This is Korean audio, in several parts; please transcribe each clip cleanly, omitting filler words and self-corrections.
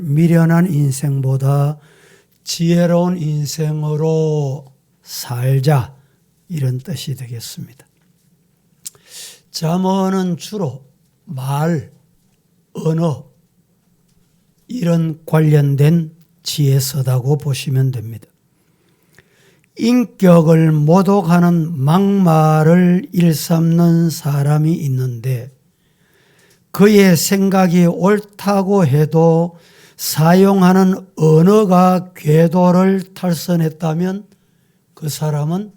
인생은 미련한 인생보다 지혜로운 인생으로 살자, 이런 뜻이 되겠습니다. 잠언은 주로 말, 언어 이런 관련된 지혜서다고 보시면 됩니다. 인격을 모독하는 막말을 일삼는 사람이 있는데 그의 생각이 옳다고 해도 사용하는 언어가 궤도를 탈선했다면 그 사람은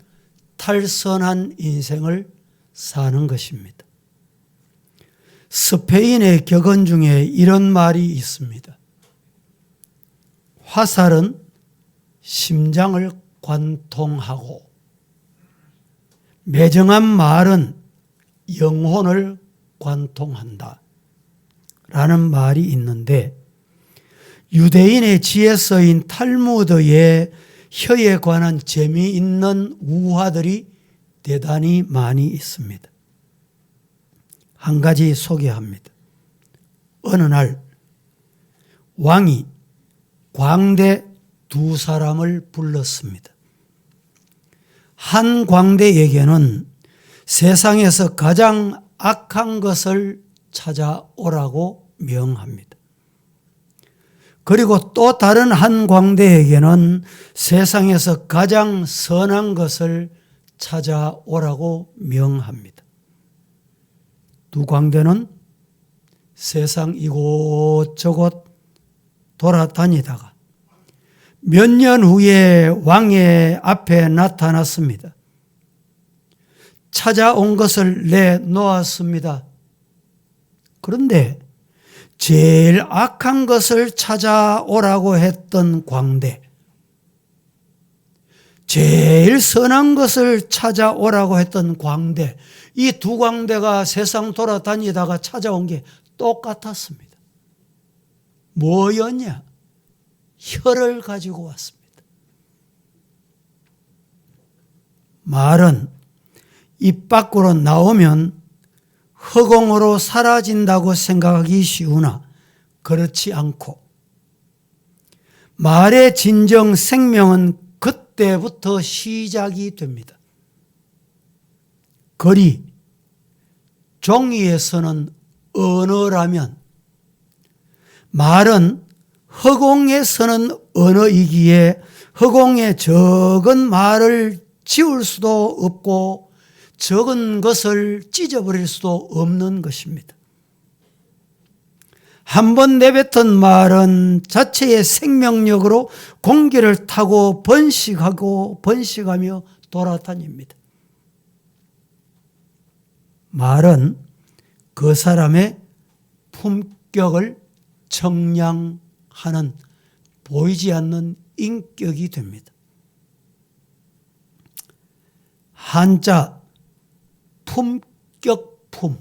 탈선한 인생을 사는 것입니다. 스페인의 격언 중에 이런 말이 있습니다. 화살은 심장을 관통하고 매정한 말은 영혼을 관통한다 라는 말이 있는데, 유대인의 지혜서인 탈무드에 혀에 관한 재미있는 우화들이 대단히 많이 있습니다. 한 가지 소개합니다. 어느 날 왕이 광대 두 사람을 불렀습니다. 한 광대에게는 세상에서 가장 악한 것을 찾아오라고 명합니다. 그리고 또 다른 한 광대에게는 세상에서 가장 선한 것을 찾아오라고 명합니다. 두 광대는 세상 이곳저곳 돌아다니다가 몇 년 후에 왕의 앞에 나타났습니다. 찾아온 것을 내놓았습니다. 그런데 제일 악한 것을 찾아오라고 했던 광대, 제일 선한 것을 찾아오라고 했던 광대, 이 두 광대가 세상 돌아다니다가 찾아온 게 똑같았습니다. 뭐였냐? 혀를 가지고 왔습니다. 말은 입 밖으로 나오면 허공으로 사라진다고 생각하기 쉬우나 그렇지 않고, 말의 진정 생명은 그때부터 시작이 됩니다. 글이 종이에 서는 언어라면 말은 허공에 서는 언어이기에 허공에 적은 말을 지울 수도 없고 적은 것을 찢어버릴 수도 없는 것입니다. 한번 내뱉은 말은 자체의 생명력으로 공기를 타고 번식하며 돌아다닙니다. 말은 그 사람의 품격을 청량하는 보이지 않는 인격이 됩니다. 한자 품격품,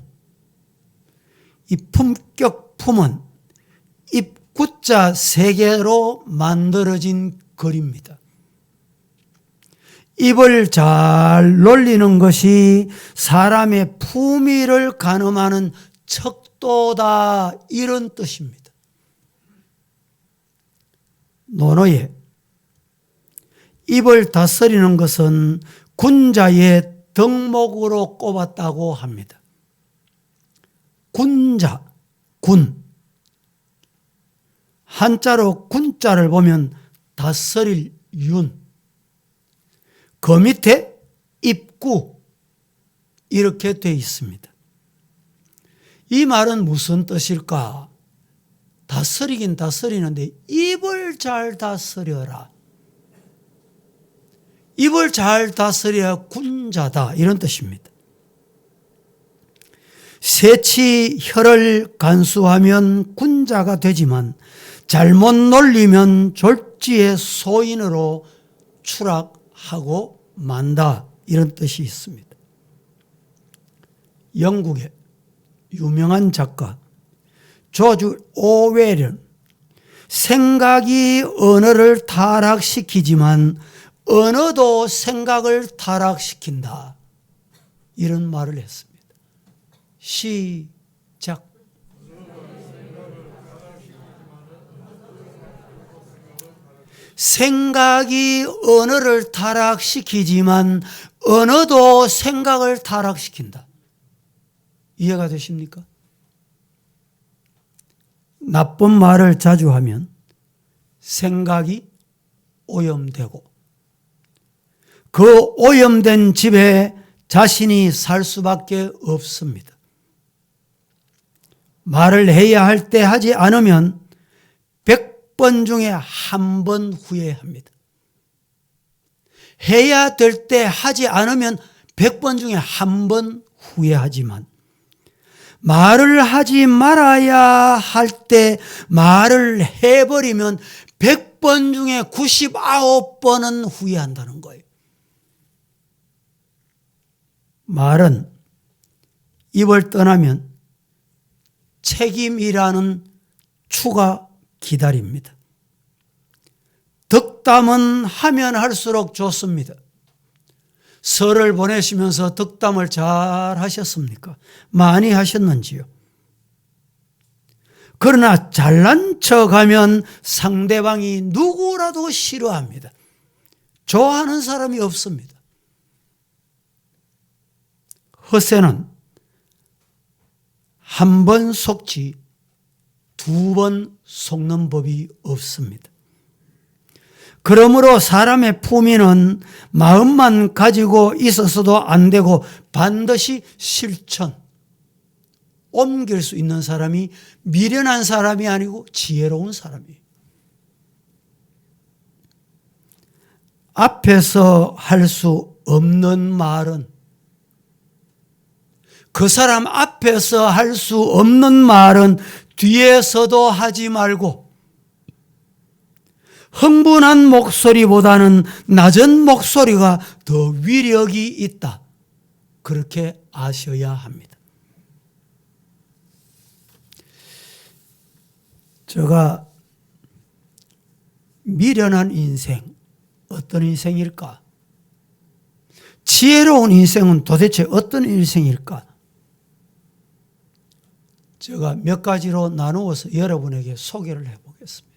이 품격품은 입구자 3개로 만들어진 글입니다. 입을 잘 놀리는 것이 사람의 품위를 가늠하는 척도다, 이런 뜻입니다. 논어에 입을 다스리는 것은 군자의 덕목으로 꼽았다고 합니다. 군자, 군. 한자로 군자를 보면 다스릴 윤. 그 밑에 입구, 이렇게 되어 있습니다. 이 말은 무슨 뜻일까? 다스리긴 다스리는데 입을 잘 다스려라. 입을 잘 다스려야 군자다, 이런 뜻입니다. 새치 혀를 간수하면 군자가 되지만 잘못 놀리면 졸지의 소인으로 추락하고 만다, 이런 뜻이 있습니다. 영국의 유명한 작가 조지 오웰은 생각이 언어를 타락시키지만 언어도 생각을 타락시킨다, 이런 말을 했습니다. 시작. 생각이 언어를 타락시키지만 언어도 생각을 타락시킨다. 이해가 되십니까? 나쁜 말을 자주 하면 생각이 오염되고 그 오염된 집에 자신이 살 수밖에 없습니다. 말을 해야 할 때 하지 않으면 100번 중에 한 번 후회합니다. 해야 될 때 하지 않으면 100번 중에 한 번 후회하지만 말을 하지 말아야 할 때 말을 해버리면 100번 중에 99번은 후회한다는 거예요. 말은 입을 떠나면 책임이라는 추가 기다립니다. 덕담은 하면 할수록 좋습니다. 설을 보내시면서 덕담을 잘 하셨습니까? 많이 하셨는지요? 그러나 잘난 척하면 상대방이 누구라도 싫어합니다. 좋아하는 사람이 없습니다. 허세는 한 번 속지 두 번 속는 법이 없습니다. 그러므로 사람의 품위는 마음만 가지고 있어서도 안 되고 반드시 실천, 옮길 수 있는 사람이 미련한 사람이 아니고 지혜로운 사람이에요. 앞에서 할 수 없는 말은, 그 사람 앞에서 할 수 없는 말은 뒤에서도 하지 말고 흥분한 목소리보다는 낮은 목소리가 더 위력이 있다. 그렇게 아셔야 합니다. 제가 미련한 인생, 어떤 인생일까? 지혜로운 인생은 도대체 어떤 인생일까? 제가 몇 가지로 나누어서 여러분에게 소개를 해보겠습니다.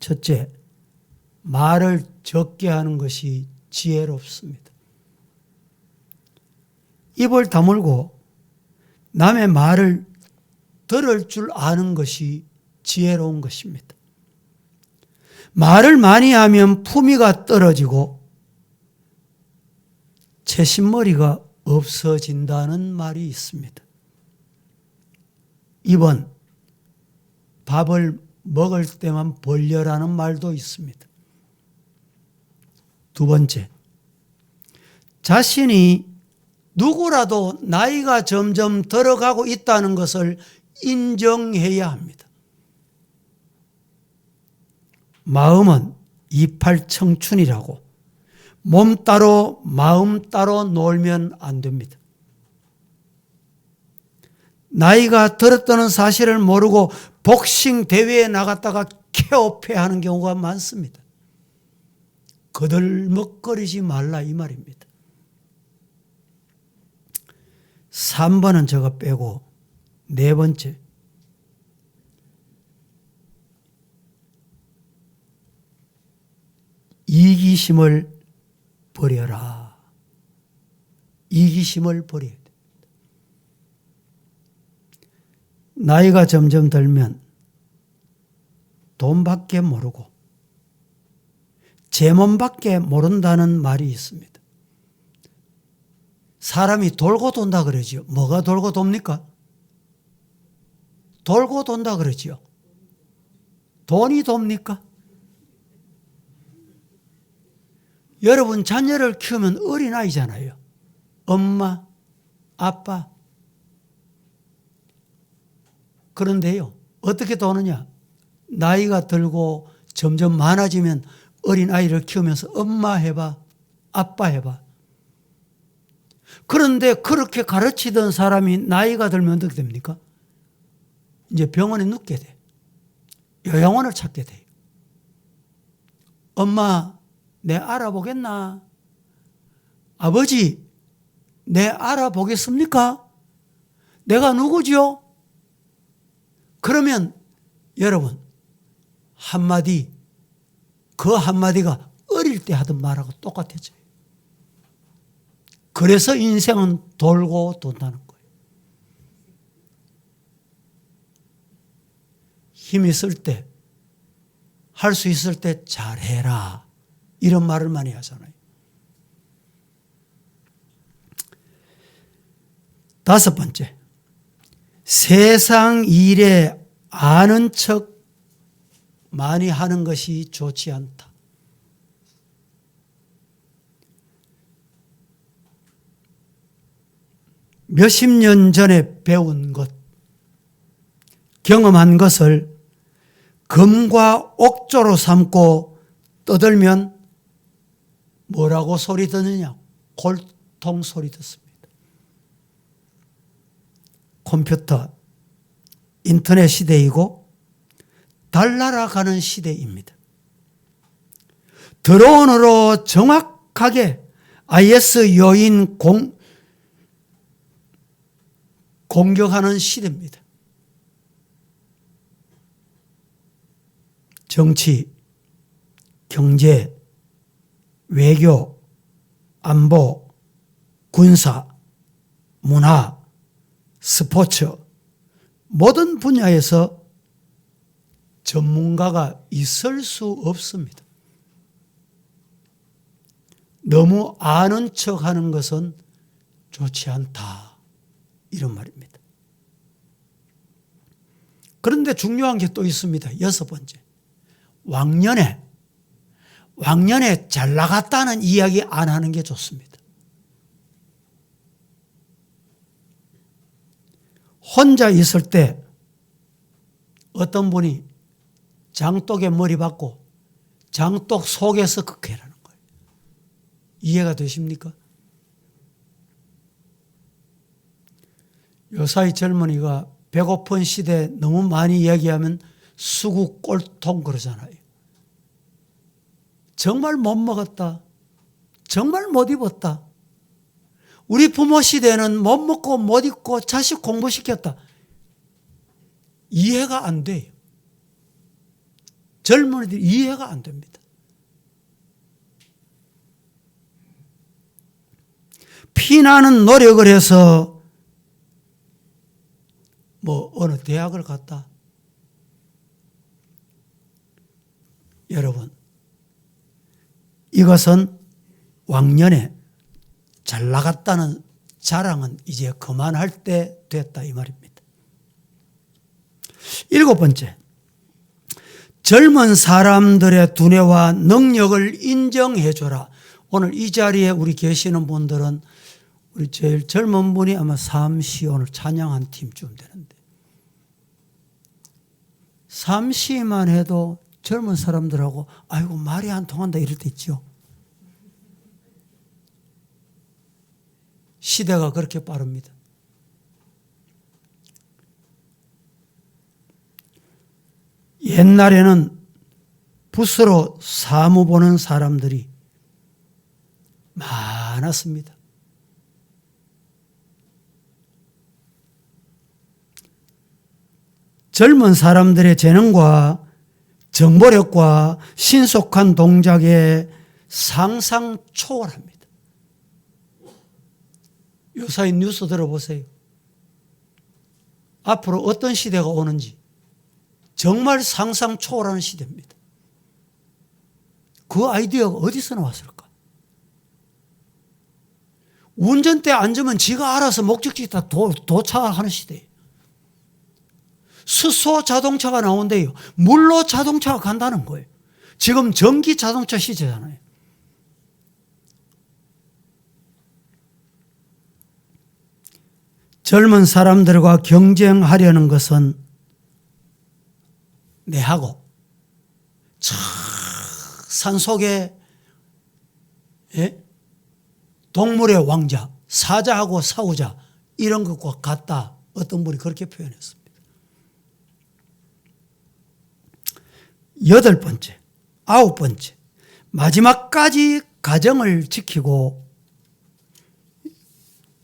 첫째, 말을 적게 하는 것이 지혜롭습니다. 입을 다물고 남의 말을 들을 줄 아는 것이 지혜로운 것입니다. 말을 많이 하면 품위가 떨어지고 채신머리가 없어진다는 말이 있습니다. 2번, 밥을 먹을 때만 벌려라는 말도 있습니다. 두 번째, 자신이 누구라도 나이가 점점 들어가고 있다는 것을 인정해야 합니다. 마음은 이팔 청춘이라고 몸 따로 마음 따로 놀면 안 됩니다. 나이가 들었다는 사실을 모르고 복싱 대회에 나갔다가 KO패하는 경우가 많습니다. 거들먹거리지 말라 이 말입니다. 3번은 제가 빼고 네 번째, 이기심을 버려라. 이기심을 버려야 돼. 나이가 점점 들면 돈밖에 모르고 제 몸밖에 모른다는 말이 있습니다. 사람이 돌고 돈다 그러지요. 뭐가 돌고 돕니까? 돌고 돈다 그러지요. 돈이 돕니까? 여러분 자녀를 키우면 어린아이잖아요. 엄마, 아빠. 그런데요, 어떻게 도느냐? 나이가 들고 점점 많아지면 어린아이를 키우면서 엄마 해봐, 아빠 해봐. 그런데 그렇게 가르치던 사람이 나이가 들면 어떻게 됩니까? 이제 병원에 눕게 돼. 요양원을 찾게 돼요. 엄마, 내 알아보겠나? 아버지, 내 알아보겠습니까? 내가 누구죠? 그러면 여러분 한마디 그 한마디가 어릴 때 하던 말하고 똑같아져요. 그래서 인생은 돌고 돈다는 거예요. 힘 있을 때, 할 수 있을 때 잘해라. 이런 말을 많이 하잖아요. 5번째, 세상 일에 아는 척 많이 하는 것이 좋지 않다. 몇십 년 전에 배운 것, 경험한 것을 금과 옥조로 삼고 떠들면 뭐라고 소리 듣느냐? 골통 소리 듣습니다. 컴퓨터, 인터넷 시대이고 달나라가는 시대입니다. 드론으로 정확하게 IS 요인 공격하는 시대입니다. 정치, 경제, 외교, 안보, 군사, 문화, 스포츠, 모든 분야에서 전문가가 있을 수 없습니다. 너무 아는 척 하는 것은 좋지 않다. 이런 말입니다. 그런데 중요한 게 또 있습니다. 6번째. 왕년에 잘 나갔다는 이야기 안 하는 게 좋습니다. 혼자 있을 때 어떤 분이 장독에 머리 박고 장독 속에서 극회라는 거예요. 이해가 되십니까? 요사이 젊은이가 배고픈 시대에 너무 많이 이야기하면 수국 꼴통 그러잖아요. 정말 못 먹었다. 정말 못 입었다. 우리 부모 시대는 못 먹고 못 입고 자식 공부시켰다. 이해가 안 돼요. 젊은이들이 이해가 안 됩니다. 피나는 노력을 해서 어느 대학을 갔다. 여러분, 이것은 왕년에 잘 나갔다는 자랑은 이제 그만할 때 됐다 이 말입니다. 7번째, 젊은 사람들의 두뇌와 능력을 인정해줘라. 오늘 이 자리에 우리 계시는 분들은 우리 제일 젊은 분이 아마 삼시 오늘 찬양한 팀쯤 되는데, 삼시만 해도 젊은 사람들하고 아이고 말이 안 통한다 이럴 때 있죠. 시대가 그렇게 빠릅니다. 옛날에는 붓으로 사무 보는 사람들이 많았습니다. 젊은 사람들의 재능과 정보력과 신속한 동작에 상상 초월합니다. 요사이 뉴스 들어보세요. 앞으로 어떤 시대가 오는지 정말 상상 초월하는 시대입니다. 그 아이디어가 어디서 나왔을까? 운전대에 앉으면 지가 알아서 목적지 다 도착하는 시대예요. 수소 자동차가 나온대요. 물로 자동차가 간다는 거예요. 지금 전기 자동차 시대잖아요. 젊은 사람들과 경쟁하려는 것은 내하고 산속에 동물의 왕자, 사자하고 싸우자 이런 것과 같다. 어떤 분이 그렇게 표현했습니다. 8번째, 9번째, 마지막까지 가정을 지키고,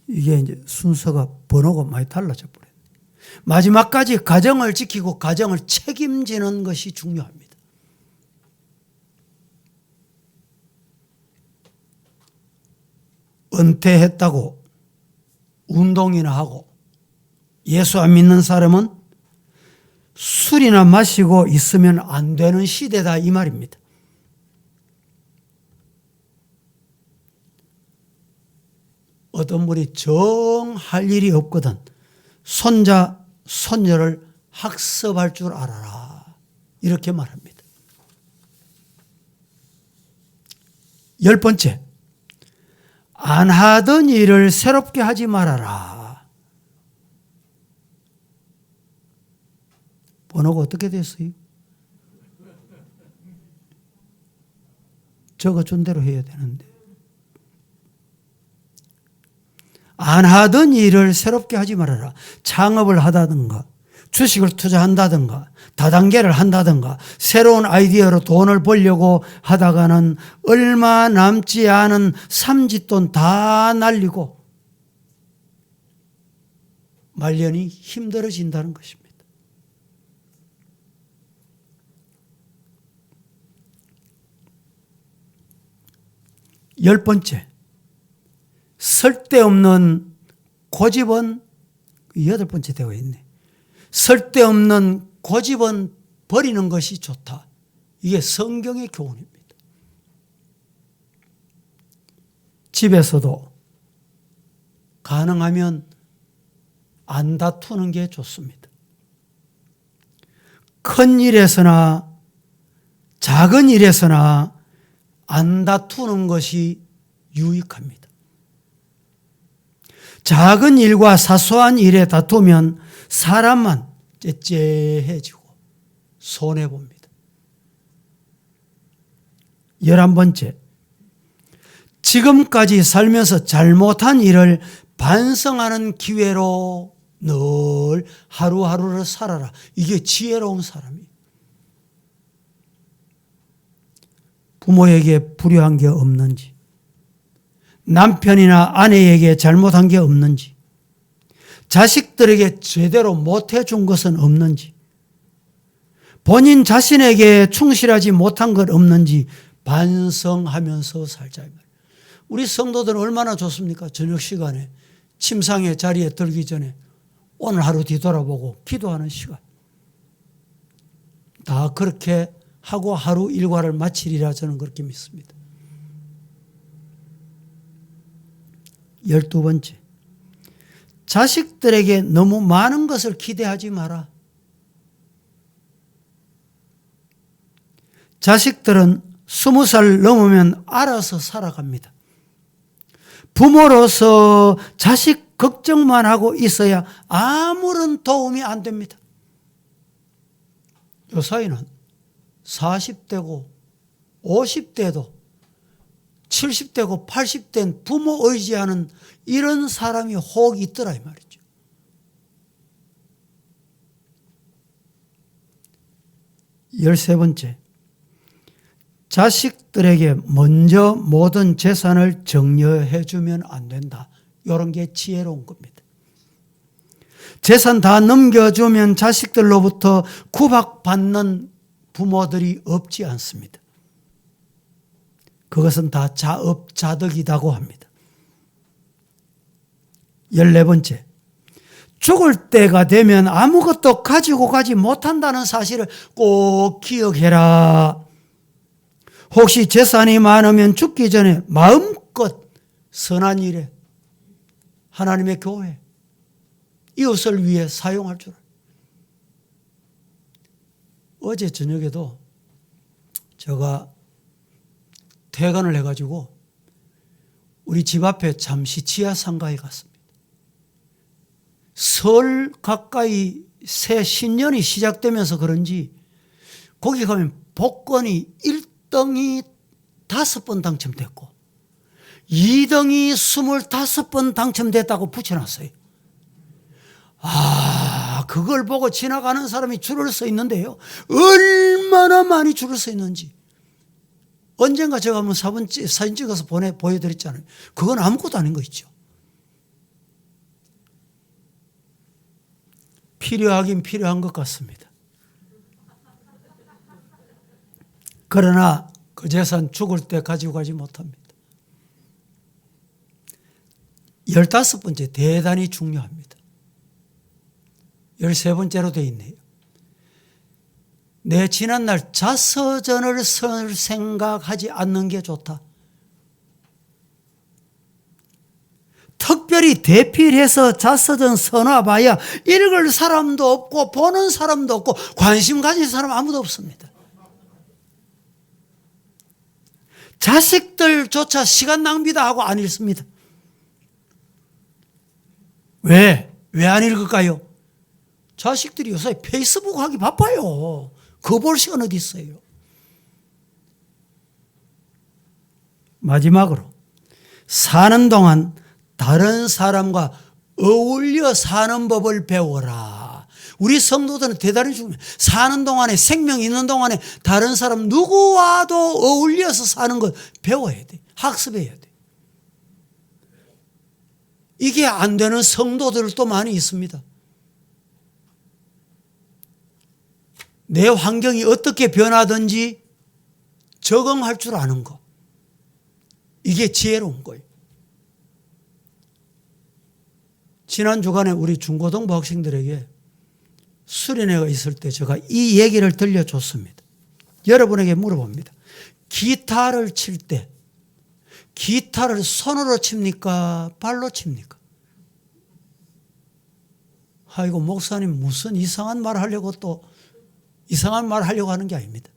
이게 이제 순서가 번호가 많이 달라져 버려요. 마지막까지 가정을 지키고 가정을 책임지는 것이 중요합니다. 은퇴했다고 운동이나 하고 예수 안 믿는 사람은 술이나 마시고 있으면 안 되는 시대다 이 말입니다. 어떤 분이 정 할 일이 없거든 손자, 손녀를 학습할 줄 알아라 이렇게 말합니다. 10번째, 안 하던 일을 새롭게 하지 말아라. 번호가 어떻게 됐어요? 적어준 대로 해야 되는데. 안 하던 일을 새롭게 하지 말아라. 창업을 하다든가 주식을 투자한다든가 다단계를 한다든가 새로운 아이디어로 돈을 벌려고 하다가는 얼마 남지 않은 삼짓돈 다 날리고 말년이 힘들어진다는 것입니다. 열 번째, 쓸데없는 고집은 8번째 되어 있네. 쓸데없는 고집은 버리는 것이 좋다. 이게 성경의 교훈입니다. 집에서도 가능하면 안 다투는 게 좋습니다. 큰 일에서나 작은 일에서나 안 다투는 것이 유익합니다. 작은 일과 사소한 일에 다투면 사람만 째째해지고 손해봅니다. 11번째, 지금까지 살면서 잘못한 일을 반성하는 기회로 늘 하루하루를 살아라. 이게 지혜로운 사람이에요. 부모에게 불효한 게 없는지, 남편이나 아내에게 잘못한 게 없는지, 자식들에게 제대로 못해준 것은 없는지, 본인 자신에게 충실하지 못한 것 없는지 반성하면서 살자. 우리 성도들은 얼마나 좋습니까? 저녁 시간에 침상의 자리에 들기 전에 오늘 하루 뒤돌아보고 기도하는 시간. 다 그렇게 하고 하루 일과를 마치리라 저는 그렇게 믿습니다. 12번째, 자식들에게 너무 많은 것을 기대하지 마라. 자식들은 20살 넘으면 알아서 살아갑니다. 부모로서 자식 걱정만 하고 있어야 아무런 도움이 안 됩니다. 요 사이는 40대고 50대도 70대고 80대는 부모 의지하는 이런 사람이 혹 있더라 이 말이죠. 열세 번째, 자식들에게 먼저 모든 재산을 정려해 주면 안 된다. 이런 게 지혜로운 겁니다. 재산 다 넘겨주면 자식들로부터 구박받는 부모들이 없지 않습니다. 그것은 다 자업자득이라고 합니다. 14번째, 죽을 때가 되면 아무것도 가지고 가지 못한다는 사실을 꼭 기억해라. 혹시 재산이 많으면 죽기 전에 마음껏 선한 일에 하나님의 교회, 이웃을 위해 사용할 줄 알아요. 어제 저녁에도 제가 퇴근을 해가지고 우리 집 앞에 잠시 지하상가에 갔습니다. 설 가까이 새 신년이 시작되면서 그런지 거기 가면 복권이 1등이 5번 당첨됐고 2등이 25번 당첨됐다고 붙여놨어요. 그걸 보고 지나가는 사람이 줄을 서 있는데요. 얼마나 많이 줄을 서 있는지. 언젠가 제가 한번 사진 찍어서 보여드렸잖아요. 그건 아무것도 아닌 거 있죠. 필요하긴 필요한 것 같습니다. 그러나 그 재산 죽을 때 가지고 가지 못합니다. 15번째 대단히 중요합니다. 13번째로 되어 있네요. 내 지난날 자서전을 쓸 생각하지 않는 게 좋다. 특별히 대필해서 자서전 써놔봐야 읽을 사람도 없고 보는 사람도 없고 관심 가진 사람 아무도 없습니다. 자식들조차 시간 낭비다 하고 안 읽습니다. 왜 안 읽을까요? 자식들이 요새 페이스북 하기 바빠요. 그거 볼 시간 어디 있어요? 마지막으로 사는 동안 다른 사람과 어울려 사는 법을 배워라. 우리 성도들은 대단히 중요해요. 사는 동안에, 생명 있는 동안에 다른 사람 누구와도 어울려서 사는 것 배워야 돼. 학습해야 돼. 이게 안 되는 성도들도 많이 있습니다. 내 환경이 어떻게 변하든지 적응할 줄 아는 거. 이게 지혜로운 거예요. 지난 주간에 우리 중고등부 학생들에게 수련회가 있을 때 제가 이 얘기를 들려줬습니다. 여러분에게 물어봅니다. 기타를 칠 때 기타를 손으로 칩니까? 발로 칩니까? 아이고 목사님 무슨 이상한 말 하려고 또 이상한 말 하려고 하는 게 아닙니다.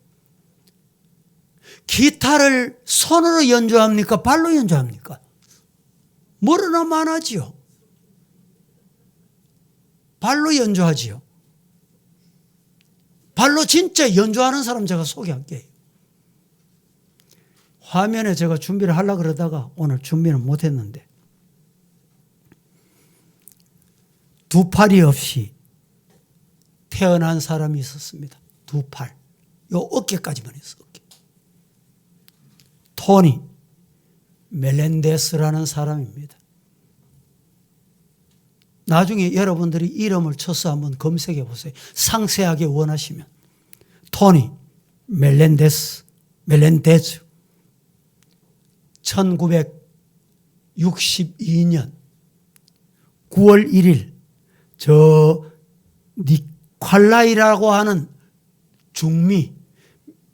기타를 손으로 연주합니까? 발로 연주합니까? 뭐르나 많아지요. 발로 연주하지요. 발로 진짜 연주하는 사람 제가 소개할게요. 화면에 제가 준비를 하려고 그러다가 오늘 준비는 못했는데 두 팔이 없이 태어난 사람이 있었습니다. 두 팔. 요 어깨까지만 있어. 어깨. 토니 멜렌데스라는 사람입니다. 나중에 여러분들이 이름을 쳐서 한번 검색해 보세요. 상세하게 원하시면. 토니 멜렌데즈 1962년 9월 1일 저 니콜라이라고 하는 중미,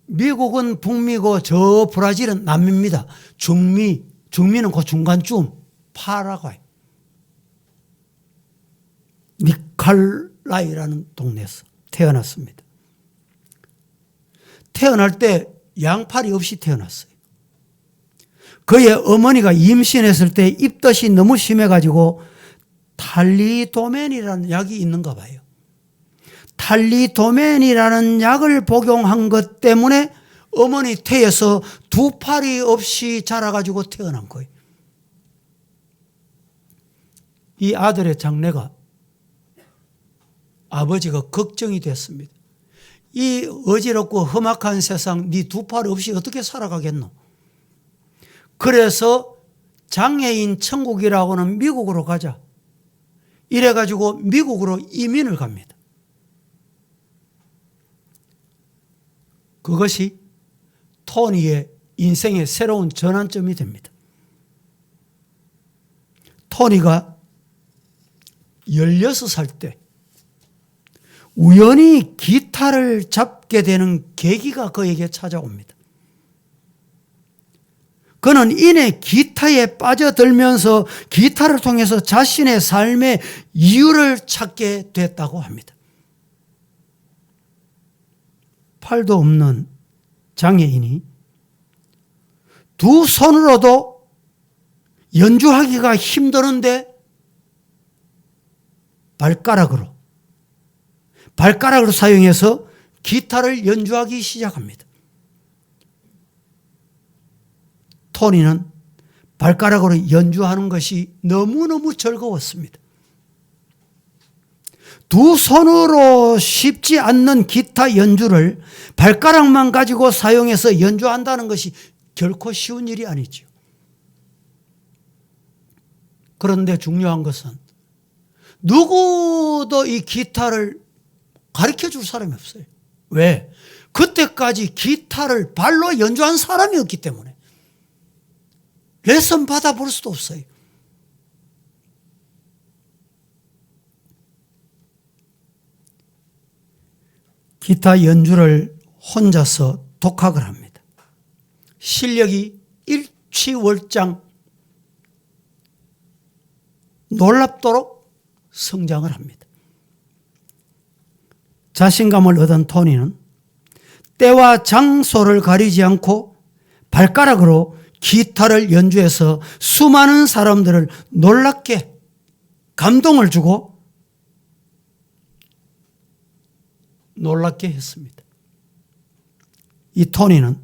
미국은 북미고 저 브라질은 남미입니다. 중미는 그 중간쯤 파라과이. 니콜라이라는 동네에서 태어났습니다. 태어날 때 양팔이 없이 태어났어요. 그의 어머니가 임신했을 때 입덧이 너무 심해가지고 탈리도멘이라는 약이 있는가 봐요. 탈리도멘이라는 약을 복용한 것 때문에 어머니 태에서 두 팔이 없이 자라가지고 태어난 거예요. 이 아들의 장래가 아버지가 걱정이 됐습니다. 이 어지럽고 험악한 세상 네 두 팔 없이 어떻게 살아가겠노? 그래서 장애인 천국이라고는 미국으로 가자. 이래가지고 미국으로 이민을 갑니다. 그것이 토니의 인생의 새로운 전환점이 됩니다. 토니가 16살 때 우연히 기타를 잡게 되는 계기가 그에게 찾아옵니다. 그는 이내 기타에 빠져들면서 기타를 통해서 자신의 삶의 이유를 찾게 됐다고 합니다. 팔도 없는 장애인이 두 손으로도 연주하기가 힘드는데 발가락으로 사용해서 기타를 연주하기 시작합니다. 토니는 발가락으로 연주하는 것이 너무너무 즐거웠습니다. 두 손으로 쉽지 않는 기타 연주를 발가락만 가지고 사용해서 연주한다는 것이 결코 쉬운 일이 아니죠. 그런데 중요한 것은 누구도 이 기타를 가르쳐 줄 사람이 없어요. 왜? 그때까지 기타를 발로 연주한 사람이 없기 때문에 레슨 받아볼 수도 없어요. 기타 연주를 혼자서 독학을 합니다. 실력이 일취월장 놀랍도록 성장을 합니다. 자신감을 얻은 토니는 때와 장소를 가리지 않고 발가락으로 기타를 연주해서 수많은 사람들을 놀랍게 감동을 주고 놀랍게 했습니다. 이 토니는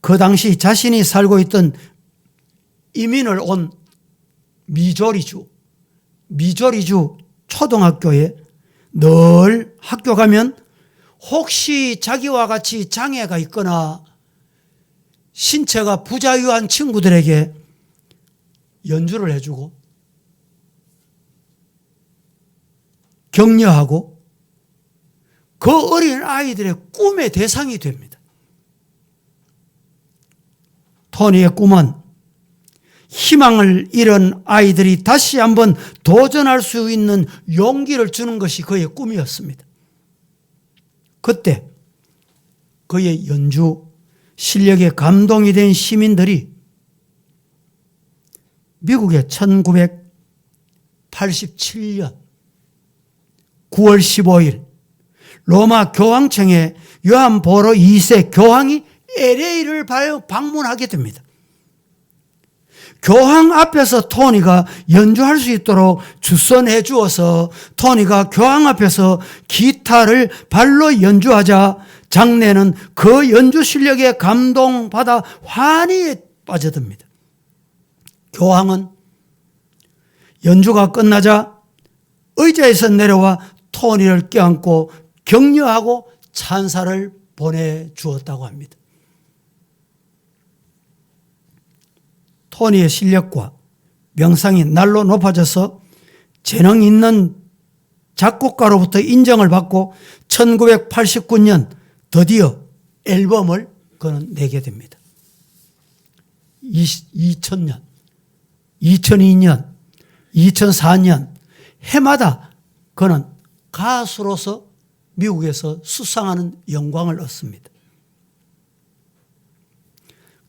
그 당시 자신이 살고 있던 이민을 온 미조리주 초등학교에 늘 학교 가면 혹시 자기와 같이 장애가 있거나 신체가 부자유한 친구들에게 연주를 해주고 격려하고 그 어린 아이들의 꿈의 대상이 됩니다. 토니의 꿈은 희망을 잃은 아이들이 다시 한번 도전할 수 있는 용기를 주는 것이 그의 꿈이었습니다. 그때 그의 연주 실력에 감동이 된 시민들이 미국의 1987년 9월 15일 로마 교황청에 요한 보로 2세 교황이 LA를 방문하게 됩니다. 교황 앞에서 토니가 연주할 수 있도록 주선해 주어서 토니가 교황 앞에서 기타를 발로 연주하자 장내는 그 연주 실력에 감동받아 환희에 빠져듭니다. 교황은 연주가 끝나자 의자에서 내려와 토니를 껴안고 격려하고 찬사를 보내주었다고 합니다. 토니의 실력과 명상이 날로 높아져서 재능 있는 작곡가로부터 인정을 받고 1989년 드디어 앨범을 그는 내게 됩니다. 2000년, 2002년, 2004년 해마다 그는 가수로서 미국에서 수상하는 영광을 얻습니다.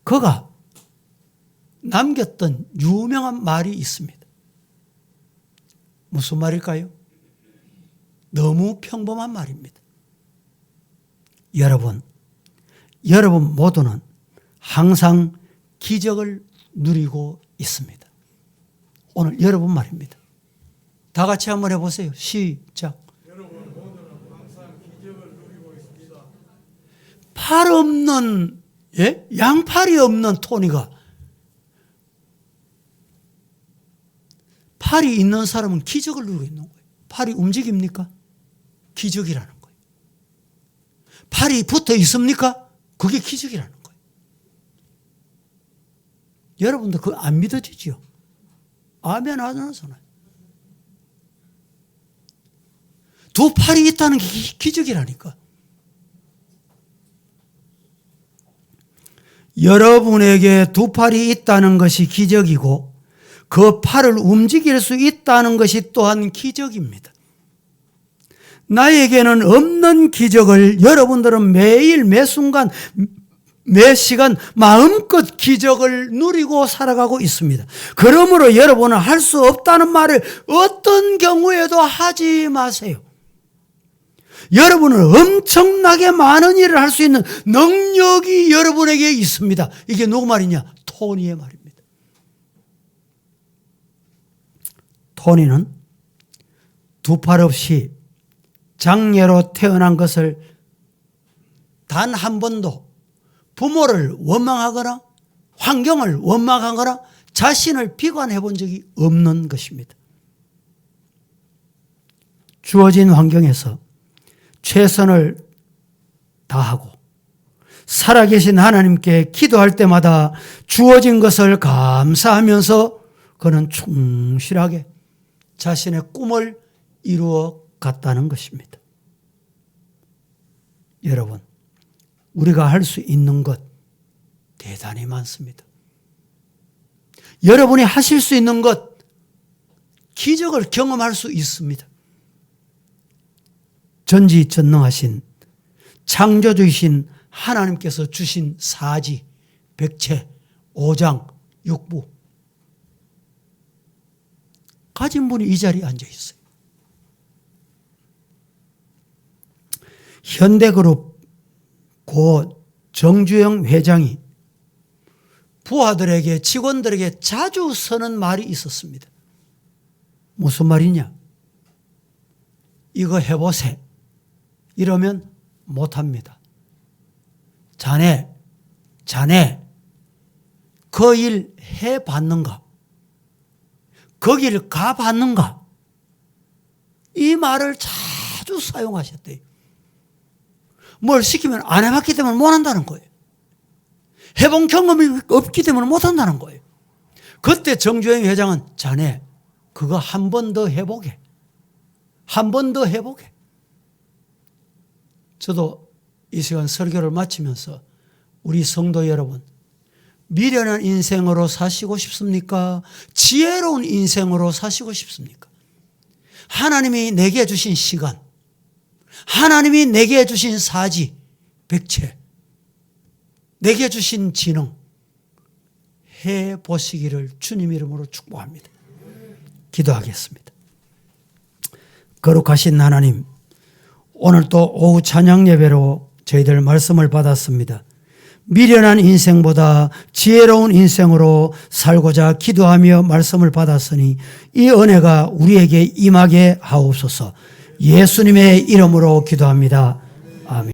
그가 남겼던 유명한 말이 있습니다. 무슨 말일까요? 너무 평범한 말입니다. 여러분 모두는 항상 기적을 누리고 있습니다. 오늘 여러분 말입니다. 다 같이 한번 해보세요. 시작. 여러분 모두는 항상 기적을 누리고 있습니다. 팔 없는, 양팔이 없는 토니가 팔이 있는 사람은 기적을 누리고 있는 거예요. 팔이 움직입니까? 기적이라는 거예요. 팔이 붙어 있습니까? 그게 기적이라는 거예요. 여러분들 그거 안 믿어지죠? 아멘 안 하잖아요. 두 팔이 있다는 게 기적이라니까. 여러분에게 두 팔이 있다는 것이 기적이고 그 팔을 움직일 수 있다는 것이 또한 기적입니다. 나에게는 없는 기적을 여러분들은 매일 매순간 매시간 마음껏 기적을 누리고 살아가고 있습니다. 그러므로 여러분은 할 수 없다는 말을 어떤 경우에도 하지 마세요. 여러분은 엄청나게 많은 일을 할 수 있는 능력이 여러분에게 있습니다. 이게 누구 말이냐? 토니의 말입니다. 토니는 두 팔 없이 장애로 태어난 것을 단 한 번도 부모를 원망하거나 환경을 원망하거나 자신을 비관해 본 적이 없는 것입니다. 주어진 환경에서 최선을 다하고 살아계신 하나님께 기도할 때마다 주어진 것을 감사하면서 그는 충실하게 자신의 꿈을 이루어 갔다는 것입니다. 여러분, 우리가 할 수 있는 것 대단히 많습니다. 여러분이 하실 수 있는 것, 기적을 경험할 수 있습니다. 전지전능하신 창조주이신 하나님께서 주신 사지, 백체, 오장, 육부 가진 분이 이 자리에 앉아 있어요. 현대그룹 고 정주영 회장이 부하들에게, 직원들에게 자주 서는 말이 있었습니다. 무슨 말이냐? 이거 해보세. 이러면 못합니다. 자네 그 일 해봤는가? 거기를 가봤는가? 이 말을 자주 사용하셨대요. 뭘 시키면 안 해봤기 때문에 못한다는 거예요. 해본 경험이 없기 때문에 못한다는 거예요. 그때 정주영 회장은 자네 그거 한 번 더 해보게. 한 번 더 해보게. 저도 이 시간 설교를 마치면서 우리 성도 여러분, 미련한 인생으로 사시고 싶습니까? 지혜로운 인생으로 사시고 싶습니까? 하나님이 내게 주신 시간, 하나님이 내게 주신 사지, 백체, 내게 주신 지능 해보시기를 주님 이름으로 축복합니다. 기도하겠습니다. 거룩하신 하나님, 오늘 또 오후 찬양 예배로 저희들 말씀을 받았습니다. 미련한 인생보다 지혜로운 인생으로 살고자 기도하며 말씀을 받았으니 이 은혜가 우리에게 임하게 하옵소서. 예수님의 이름으로 기도합니다. 아멘.